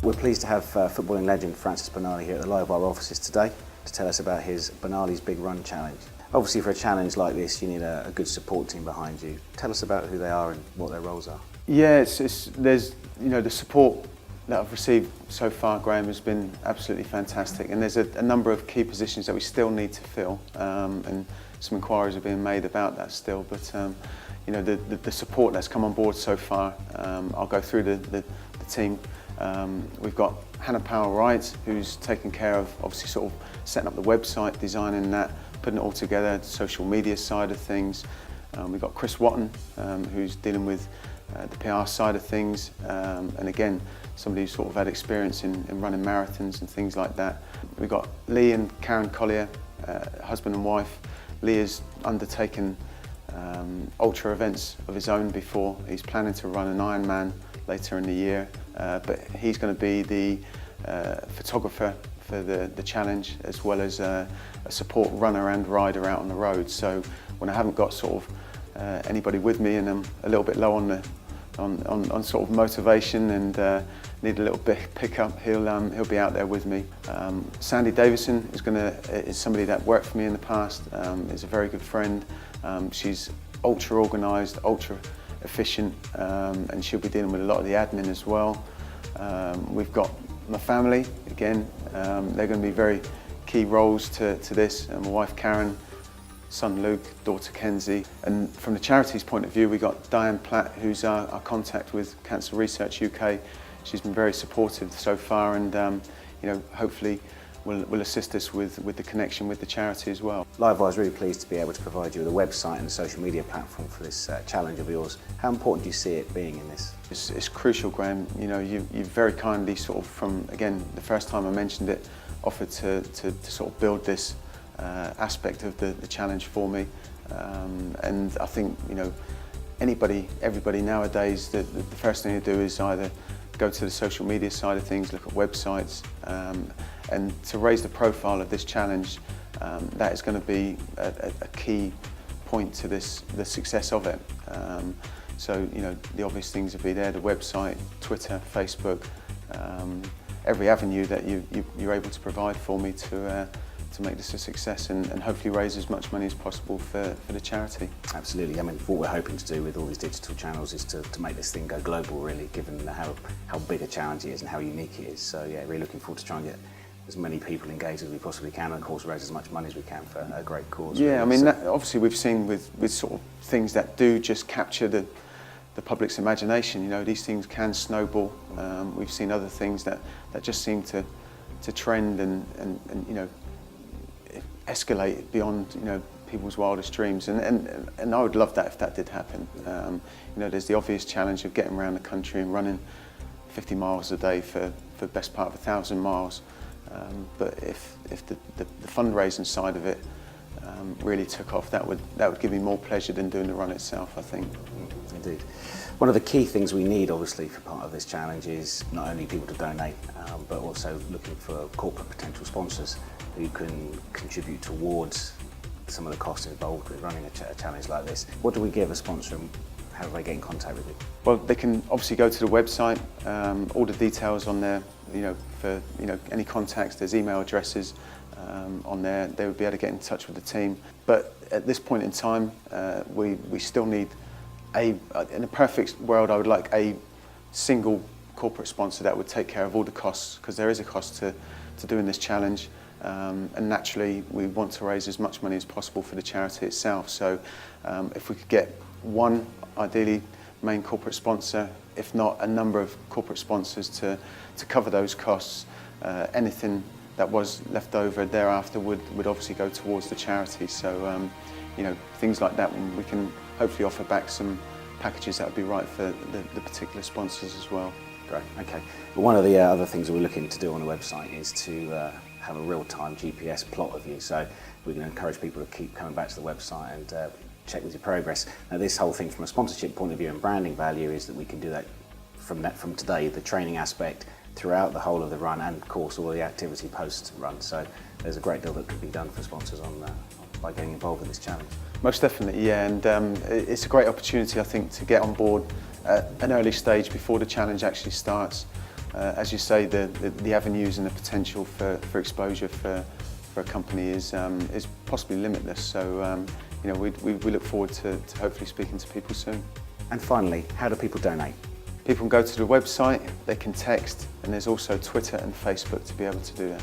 We're pleased to have footballing legend Francis Benali here at the Livewire offices today to tell us about his Benali's Big Run Challenge. Obviously, for a challenge like this, you need a good support team behind you. Tell us about who they are and what their roles are. Yeah, there's the support that I've received so far, Graham, has been absolutely fantastic, and there's a number of key positions that we still need to fill, and some inquiries are being made about that still. But the support that's come on board so far, I'll go through the team. We've got Hannah Powell-Wright, who's taken care of obviously sort of setting up the website, designing that, putting it all together, the social media side of things. We've got Chris Watton, who's dealing with the PR side of things, and again, somebody who's sort of had experience in running marathons and things like that. We've got Lee and Karen Collier, husband and wife. Lee has undertaken ultra events of his own before. He's planning to run an Ironman later in the year, but he's going to be the photographer for the challenge, as well as a support runner and rider out on the road. So when I haven't got sort of anybody with me and I'm a little bit low on sort of motivation and need a little bit pick up, he'll be out there with me. Sandy Davison is somebody that worked for me in the past, is a very good friend. She's ultra organised, ultra efficient, and she'll be dealing with a lot of the admin as well. We've got my family, again, they're going to be very key roles to this. My wife Karen, son Luke, daughter Kenzie. And from the charity's point of view, we've got Diane Platt, who's our contact with Cancer Research UK. She's been very supportive so far, and hopefully will assist us with the connection with the charity as well. Livewire is really pleased to be able to provide you with a website and a social media platform for this challenge of yours. How important do you see it being in this? It's crucial, Graham. You very kindly sort of, from again the first time I mentioned it, offered to sort of build this aspect of the challenge for me, and I think everybody nowadays, the first thing to do is either go to the social media side of things, look at websites, and to raise the profile of this challenge, that is going to be a key point to the success of it. So the obvious things would be there: the website, Twitter, Facebook, every avenue that you're able to provide for me to make this a success and hopefully raise as much money as possible for the charity. Absolutely. I mean, what we're hoping to do with all these digital channels is to make this thing go global, really, given how big a challenge it is and how unique it is. So yeah, really looking forward to trying to get as many people engaged as we possibly can, and of course raise as much money as we can for a great cause. Yeah, really. I mean, obviously we've seen with sort of things that do just capture the public's imagination, these things can snowball. We've seen other things that just seem to trend and escalate beyond people's wildest dreams, and I would love that if that did happen. There's the obvious challenge of getting around the country and running 50 miles a day for the best part of 1,000 miles, but if the fundraising side of it really took off, that would give me more pleasure than doing the run itself, I think. Indeed. One of the key things we need, obviously, for part of this challenge is not only people to donate, but also looking for corporate potential sponsors who can contribute towards some of the costs involved with running a challenge like this. What do we give a sponsor, and how do they get in contact with you? Well, they can obviously go to the website, all the details on there, for any contacts, there's email addresses on there. They would be able to get in touch with the team. But at this point in time, we still need in a perfect world, I would like a single corporate sponsor that would take care of all the costs, because there is a cost to doing this challenge. And naturally, we want to raise as much money as possible for the charity itself. So if we could get one, ideally, main corporate sponsor, if not a number of corporate sponsors to cover those costs, anything that was left over thereafter would obviously go towards the charity. So things like that, we can hopefully offer back some packages that would be right for the particular sponsors as well. Great, okay. But one of the other things that we're looking to do on the website is to have a real-time GPS plot of you, so we can encourage people to keep coming back to the website and check with your progress. Now, this whole thing from a sponsorship point of view and branding value is that we can do that from today, the training aspect, throughout the whole of the run, and of course all the activity post-run. So there's a great deal that could be done for sponsors by getting involved in this challenge. Most definitely, yeah, and it's a great opportunity, I think, to get on board at an early stage before the challenge actually starts. as you say, the avenues and the potential for exposure for a company is possibly limitless. So we look forward to hopefully speaking to people soon. And finally, how do people donate? People can go to the website, they can text, and there's also Twitter and Facebook to be able to do that.